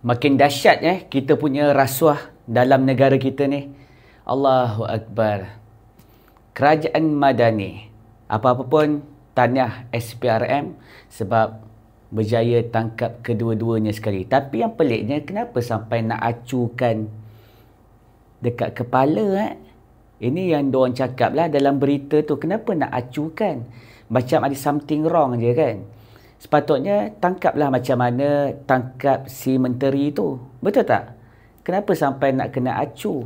Makin dahsyat kita punya rasuah dalam negara kita ni. Allahu Akbar. Kerajaan Madani, apa-apa pun tahniah SPRM sebab berjaya tangkap kedua-duanya sekali. Tapi yang peliknya, kenapa sampai nak acukan dekat kepala? Ini yang diorang cakap lah dalam berita tu. Kenapa nak acukan? Macam ada something wrong je kan. Sepatutnya tangkaplah macam mana tangkap si menteri tu. Betul tak? Kenapa sampai nak kena acu?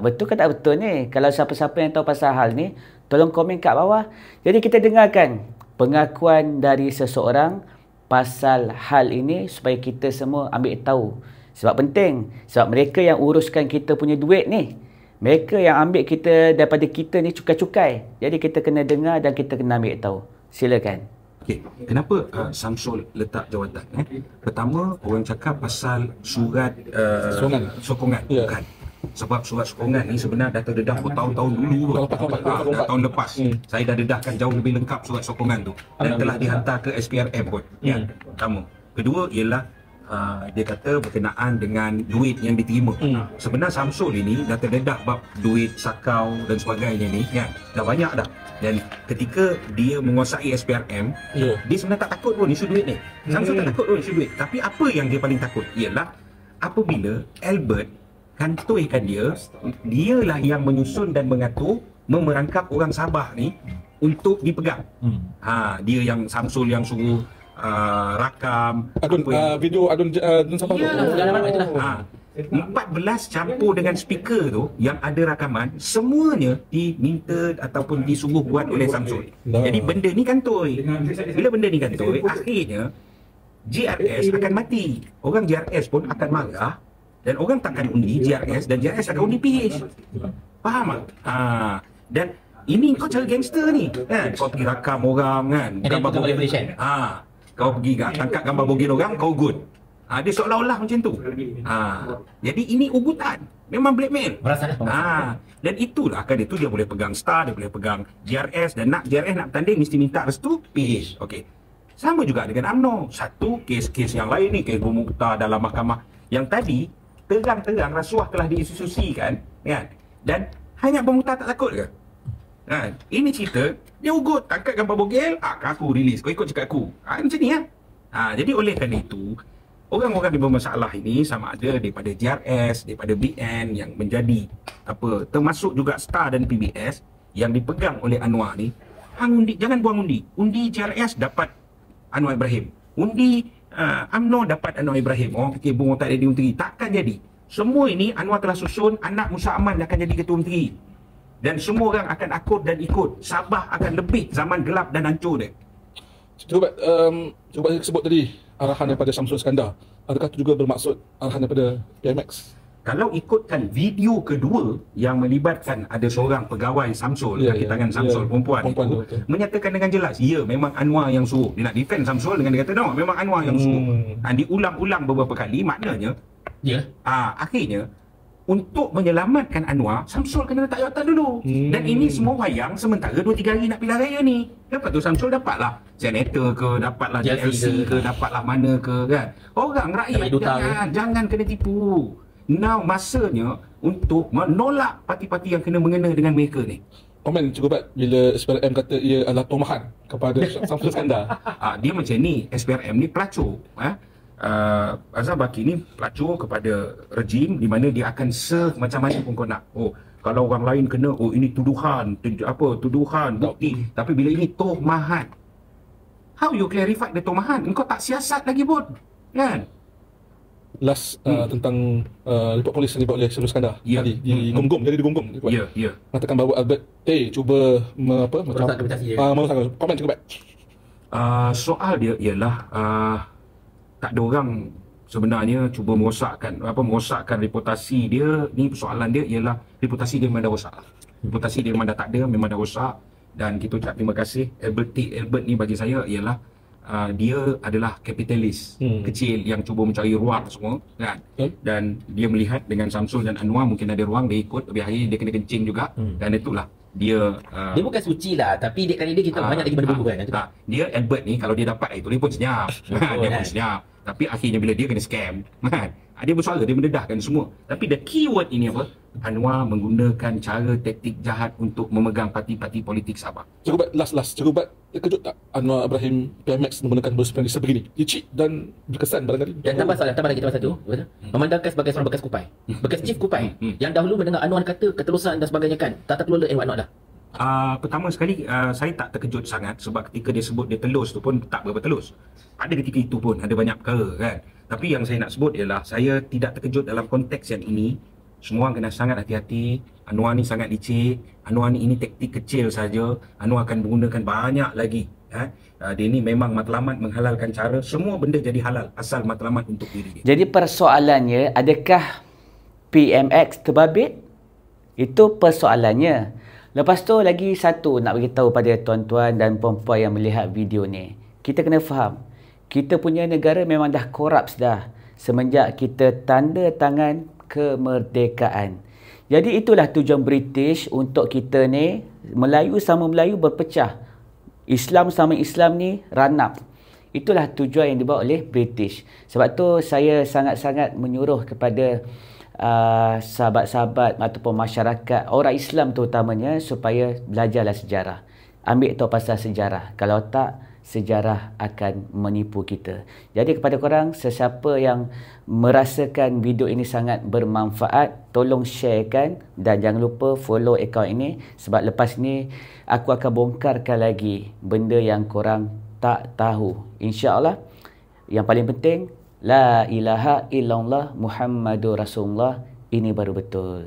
Betul ke tak betul ni? Kalau siapa-siapa yang tahu pasal hal ni, tolong komen kat bawah. Jadi kita dengarkan pengakuan dari seseorang pasal hal ini supaya kita semua ambil tahu. Sebab penting. Sebab mereka yang uruskan kita punya duit ni. Mereka yang ambil kita daripada kita ni cukai-cukai. Jadi kita kena dengar dan kita kena ambil tahu. Silakan. Okay. Kenapa Samsul letak jawatan? Pertama, orang cakap pasal surat sokongan. Yeah. Bukan. Sebab surat sokongan ni sebenarnya dah terdedah bertahun-tahun dulu. Tahun lepas. Saya dah dedahkan jauh lebih lengkap surat sokongan tu. Dan telah dihantar ke SPRM pun. Pertama. Kedua ialah dia kata berkenaan dengan duit yang diterima. Sebenarnya Samsul ini dah terdedah bab duit sakau dan sebagainya ni. Dah banyak dah. Dan ketika dia menguasai SPRM, dia sebenarnya tak takut pun isu duit ni. Samsul tak takut pun isu duit. Tapi apa yang dia paling takut ialah apabila Albert kantoikan dialah yang menyusun dan mengatur memerangkap orang Sabah ni untuk dipegang. Dia yang Samsul yang suruh rakam video adun Sabah tu. 14 campur dengan speaker tu yang ada rakaman, semuanya diminta ataupun disuruh buat oleh Samsul. Jadi benda ni kantoi. Bila benda ni kantoi, akhirnya JRS akan mati. Orang JRS pun akan marah. Dan orang takkan undi JRS dan JRS akan undi PH. Faham tak? Dan ini kau cara gangster ni kan? Kau pergi rakam orang kan, gambar bogin. Kau pergi tangkap gambar bogin orang, kau good. Dia seolah-olah macam tu. Jadi ini ugutan. Memang blackmail. Dan itulah kan itu dia boleh pegang Star, dia boleh pegang JRS. Dan JRS nak bertanding mesti minta restu PH. Okey. Sama juga dengan UMNO. Satu kes-kes yang lain ni, kes Bumukta dalam mahkamah yang tadi terang-terang rasuah telah diinstitusikan kan? Dan hanya Bumukta tak takut ke? Kan? Ini cerita dia ugut tangkap gambar bogel, aku release, kau ikut cakap aku. Macam ni jadi oleh kerana itu orang-orang yang bermasalah ini sama ada daripada JRS, daripada BN yang menjadi termasuk juga Star dan PBS yang dipegang oleh Anwar ni, undi, jangan buang undi. Undi JRS dapat Anwar Ibrahim. Undi UMNO dapat Anwar Ibrahim. Orang fikir Bung tak jadi menteri. Takkan jadi. Semua ini Anwar telah susun, anak Musa Aman akan jadi ketua menteri. Dan semua orang akan akur dan ikut. Sabah akan lebih zaman gelap dan hancur dia. Cuba saya sebut tadi arahan daripada Samsul Iskandar. Adakah itu juga bermaksud arahan daripada PMX? Kalau ikutkan video kedua yang melibatkan ada seorang pegawai Samsul, kaki tangan Samsul, perempuan itu, menyatakan dengan jelas, memang Anwar yang suruh. Dia nak defend Samsul dengan dia kata, no, memang Anwar yang suruh. Diulang-ulang beberapa kali, maknanya, akhirnya, untuk menyelamatkan Anwar, Samsul kena letak jawatan dulu. Dan ini semua wayang sementara 2-3 hari nak pilihan raya ni. Lepas tu Samsul dapatlah senator ke, dapatlah JLC ke, dapatlah mana ke kan. Orang rakyat jangan kena tipu. Now masanya untuk menolak parti-parti yang kena mengena dengan mereka ni. Komen cukup bila SPRM kata ia adalah tomahan kepada Samsul Iskandar. Dia macam ni, SPRM ni pelacur. Azhar Baki ni pelacur kepada rejim di mana dia akan serve macam-macam pun kau nak. Kalau orang lain kena, ini tuduhan, tuduhan, bukti. Tapi bila ini tomahan, how you clarify the tomahan? Engkau tak siasat lagi pun, kan? Last tentang report polis yang dibuat oleh Samsul Iskandar tadi di Gom-Gom, jadi di Gom-Gom mengatakan bahawa Albert cuba merosak komen cukup. Soal dia ialah tak ada orang sebenarnya cuba merosakkan reputasi dia. Ni persoalan dia ialah reputasi dia memang dah rosak. Reputasi dia memang dah tak ada, memang dah rosak. Dan kita ucap terima kasih Albert ni bagi saya ialah dia adalah kapitalis kecil yang cuba mencari ruang semua kan. Dan dia melihat dengan Samsul dan Anwar mungkin ada ruang, dia ikut, tapi akhirnya dia kena kencing juga. Dan itulah dia bukan suci lah, tapi dia kali dia kita banyak lagi benda-benda kan. Dia Albert ni kalau dia dapat itu dia pun senyap. Dia pun senyap. Tapi akhirnya bila dia kena scam, kan? Dia bersuara, dia mendedahkan semua. Tapi the keyword ini apa? Anwar menggunakan cara taktik jahat untuk memegang parti-parti politik Sabah. Cukup last. Cukup kejut tak Anwar Ibrahim PMX menggunakan modus operandi sebegini? Licik dan berkesan barangkali. Dan tambah lagi satu, betul? Memandangkan sebagai seorang bekas Kupai. Bekas Chief Kupai. Yang dahulu mendengar Anwar kata keterusan dan sebagainya kan. Tak terkelola Anwar dah. Pertama sekali saya tak terkejut sangat sebab ketika dia sebut dia telus tu pun tak berapa telus. Pada ketika itu pun ada banyak perkara kan. Tapi yang saya nak sebut ialah saya tidak terkejut dalam konteks yang ini. Semua kena sangat hati-hati. Anwar ni sangat licik. Anwar ni ini taktik kecil saja. Anwar akan menggunakan banyak lagi. Dia ni memang matlamat menghalalkan cara. Semua benda jadi halal asal matlamat untuk diri dia. Jadi persoalannya, adakah PMX terbabit? Itu persoalannya. Lepas tu lagi satu nak beritahu pada tuan-tuan dan puan-puan yang melihat video ni. Kita kena faham, kita punya negara memang dah korup dah semenjak kita tanda tangan kemerdekaan. Jadi itulah tujuan British untuk kita ni, Melayu sama Melayu berpecah. Islam sama Islam ni ranap. Itulah tujuan yang dibawa oleh British. Sebab tu saya sangat-sangat menyuruh kepada sahabat-sahabat ataupun masyarakat orang Islam terutamanya supaya belajarlah sejarah. Ambil tahu pasal sejarah. Kalau tak, sejarah akan menipu kita. Jadi kepada korang, sesiapa yang merasakan video ini sangat bermanfaat, tolong sharekan dan jangan lupa follow akaun ini sebab lepas ni aku akan bongkarkan lagi benda yang korang tak tahu. InsyaAllah. Yang paling penting, La ilaha illallah Muhammadur Rasulullah. Ini baru betul.